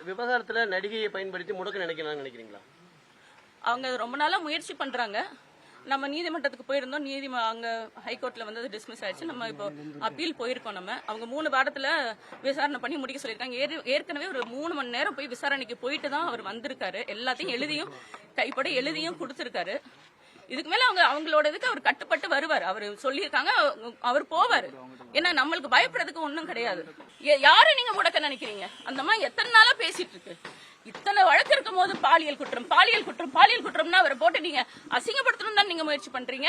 விவகாரத்துல நடிகையை பயன்படுத்தி முடக்க நினைக்கிறீங்களா? அவங்க ரொம்ப நாளா முயற்சி பண்றாங்க. நம்ம நீதிமன்றத்துக்கு போயிருந்தோம். அங்க ஹைகோர்ட்ல வந்து அது டிஸ்மிஸ் ஆயிடுச்சு. நம்ம இப்போ அப்பீல் போயிருக்கோம். அவங்க 3 வாரத்துல விசாரணை பண்ணி முடிக்க சொல்லியிருக்காங்க. ஏற்கனவே ஒரு 3 மணி நேரம் போய் விசாரணைக்கு போயிட்டு தான் அவர் வந்திருக்காரு. எல்லாத்தையும் எழுதியும் கைப்பட எழுதியும் கொடுத்திருக்காரு. இதுக்கு மேல அவங்களோட இதுக்கு அவர் கட்டுப்பட்டு வருவார். அவர் சொல்லியிருக்காங்க, அவர் போவாரு. ஏன்னா நம்மளுக்கு பயப்படுறதுக்கு ஒண்ணும் கிடையாது. யாரை நீங்க முடக்க நினைக்கிறீங்க? அந்த மாதிரி எத்தனை நாளா பேசிட்டு இருக்கு. இத்தனை வழக்கு இருக்கும் போது பாலியல் குற்றம்னா அவரை போட்டு நீங்க அசிங்கப்படுத்தணும் தான் நீங்க முயற்சி பண்றீங்க.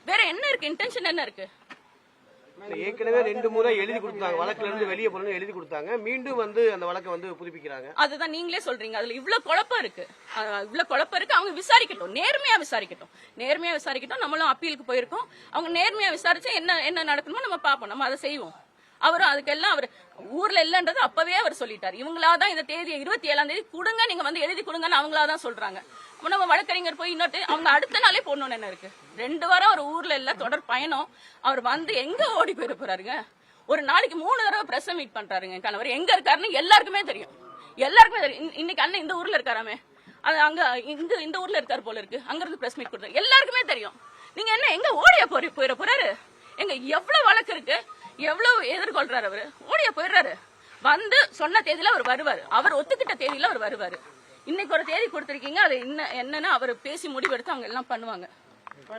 வேற என்ன இருக்கு? இன்டென்ஷன் என்ன இருக்கு? ஏற்கனவே 2 முறை எழுதி கொடுத்தாங்க. வழக்குல இருந்து வெளியே போறேன்னு எழுதி கொடுத்தாங்க. மீண்டும் வந்து அந்த வழக்கை வந்து புதுப்பிக்கிறாங்க. அதுதான் நீங்களே சொல்றீங்க. அதுல இவ்வளவு குழப்பம் இருக்கு. அவங்க விசாரிக்கட்டும், நேர்மையா விசாரிக்கட்டும். நம்மளும் அப்பீலுக்கு போயிருக்கோம். அவங்க நேர்மையா விசாரிச்சு என்ன நடக்கணுமோ நம்ம பாப்போம். நம்ம அதை செய்வோம். அவரும் அதுக்கெல்லாம் அவர் ஊர்ல இல்லன்றது அப்பவே அவர் சொல்லிட்டாரு. இவங்களாதான் இந்த தேதியை 27ஆம் தேதி கொடுங்க, நீங்க வந்து எழுதி கொடுங்கன்னு அவங்களாதான் சொல்றாங்க. நம்ம வழக்கறிஞர் போய் இன்னொரு அவங்க அடுத்த நாளே போடணும்னு என்ன இருக்கு? 2 வாரம் அவர் ஊர்ல இல்ல, தொடர் பயணம். அவர் வந்து எங்க ஓடி போயிட போறாருங்க? ஒரு நாளைக்கு 3 தடவை பிரஸ் மீட் பண்றாருங்க. கணவர் எங்க இருக்காருன்னு எல்லாருக்குமே தெரியும். இன்னைக்கு அண்ணன் இந்த ஊர்ல இருக்காராமே, அது அங்க இந்த ஊர்ல இருக்காரு போல இருக்கு. அங்க இருந்து பிரஸ் மீட் கொடுத்தாரு. எல்லாருக்குமே தெரியும். நீங்க என்ன எங்க ஓடியா போயிட போறாரு? எங்க எவ்வளவு வழக்கு இருக்கு, எவ்வளவு எதிர்கொள்றாரு அவரு. ஓடியா போயிடுறாரு. வந்து சொன்ன தேதியில அவர் வருவாரு. அவர் ஒத்துக்கிட்ட தேதியில அவர் வருவாரு. இன்னைக்கு ஒரு தேதி கொடுத்திருக்கீங்க. அது என்னன்னா அவர் பேசி முடிவெடுத்து அவங்க எல்லாம் பண்ணுவாங்க.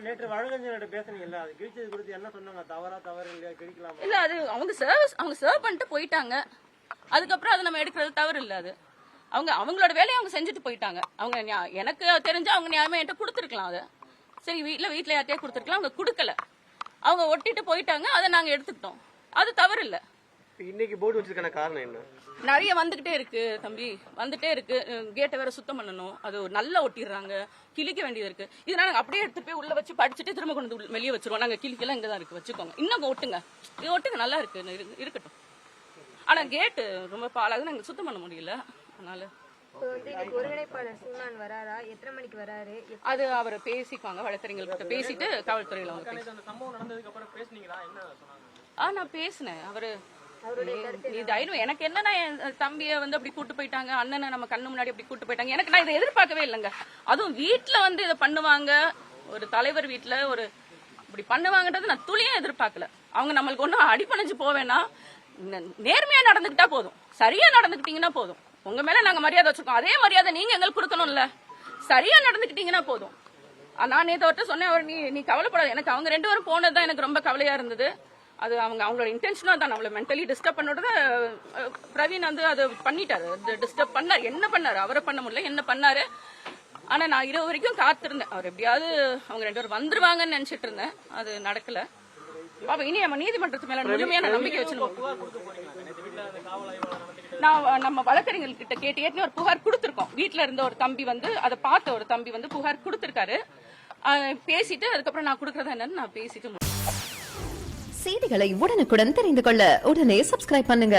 நேற்று வழக்கறிஞர்கிட்ட பேசுனீங்கல்ல, அது கிழிச்சது குறித்து என்ன சொன்னாங்க? தவறு இல்லையா, கிழிக்கலாம் இல்ல? அது அவங்க சர்வ் பண்ணிட்டு போயிட்டாங்க. அதுக்கப்புறம் அது நம்ம எடுக்கிறது தவறு இல்ல. அது அவங்களோட வேலையை அவங்க செஞ்சுட்டு போயிட்டாங்க. அவங்க எனக்கு தெரிஞ்சு அவங்க நியாயமா என்கிட்ட கொடுத்துருக்கலாம். அதை சரி வீட்டுல யார்ட்டையே கொடுத்துருக்கலாம். அவங்க கொடுக்கல. அவங்க ஒட்டிட்டு போயிட்டாங்க. அதை நாங்க எடுத்துக்கிட்டோம். அது தவறு இல்ல. இன்னைக்கு போர்டு வச்சிருக்கான காரணம் என்ன? நிறைய வந்துகிட்டே இருக்கு தம்பி, வந்துட்டே இருக்கு. கேட்டை வேற சுத்தம் பண்ணணும். அது நல்லா ஒட்டிடுறாங்க. கிழிக்க வேண்டியது இருக்கு. இதனால நாங்க அப்படியே எடுத்துட்டு போய் உள்ள வச்சு படிச்சுட்டு திரும்ப கொண்டு வெளியே வச்சிருவோம். நாங்க கிழிக்கலாம் இங்கதான் இருக்கு, வச்சுக்கோங்க. இன்னும் ஒட்டுங்க, இது ஒட்டுங்க, நல்லா இருக்கு, இருக்கட்டும். ஆனா கேட்டு ரொம்ப பாலாக நாங்க சுத்தம் பண்ண முடியல. அதனால அது அவரை பேசிக்குவாங்க. வழக்கறிஞர்கிட்ட பேசிட்டு காவல்துறையில நான் பேசினேன். அவரு நீ தைரியம், எனக்கு என்னன்னா என் தம்பியை வந்து அப்படி கூட்டு போயிட்டாங்க, அண்ணனை நம்ம கண்ணு முன்னாடி அப்படி கூட்டு போயிட்டாங்க. எனக்கு நான் இதை எதிர்பார்க்கவே இல்லைங்க. அதுவும் வீட்டுல வந்து இதை பண்ணுவாங்க, ஒரு தலைவர் வீட்டுல ஒரு இப்படி பண்ணுவாங்கன்றது நான் துளியும் எதிர்பார்க்கல. அவங்க நம்மளுக்கு ஒன்னும் அடிப்பணிஞ்சு போவேன்னா, நேர்மையா நடந்துகிட்டா போதும், சரியா நடந்துக்கிட்டீங்கன்னா போதும். உங்க மேல நாங்க மரியாதை வச்சிருக்கோம், அதே மரியாதை நீங்க எங்களுக்கு கொடுக்கணும்ல. சரியா நடந்துக்கிட்டீங்கன்னா போதும். நான் நேற்று சொன்னேன், அவர் நீ கவலைப்படாது. எனக்கு அவங்க 2 பேரும் போனதுதான் எனக்கு ரொம்ப கவலையா இருந்தது. அது அவங்களோட இன்டென்ஷனா தான் நம்மள மென்டலி டிஸ்டர்ப் பண்ணோட பிரவீன் வந்து அதை பண்ணிட்டாரு. டிஸ்டர்ப் பண்ணாரு. என்ன பண்ணாரு? அவரை பண்ண முடியல, என்ன பண்ணாரு? ஆனா நான் இரவு வரைக்கும் காத்திருந்தேன். அவர் எப்படியாவது அவங்க 2 பேரும் வந்துருவாங்கன்னு நினைச்சிட்டு இருந்தேன். அது நடக்கல. பாப்பா, இனி நம்ம நீதிமன்றத்து மேல முழுமையான நம்பிக்கை வச்சிருக்கோம். நான் நம்ம வழக்கறிஞர்கிட்ட கேட்டு ஏற்கனவே ஒரு புகார் கொடுத்திருக்கோம். வீட்டுல இருந்த ஒரு தம்பி வந்து அதை பார்த்த ஒரு தம்பி வந்து புகார் கொடுத்திருக்காரு. பேசிட்டு அதுக்கப்புறம் நான் கொடுக்கறதா என்னன்னு நான் பேசிட்டு. செய்திகளை உடனுக்குடன் தெரிந்து கொள்ள உடனே சப்ஸ்கிரைப் பண்ணுங்க.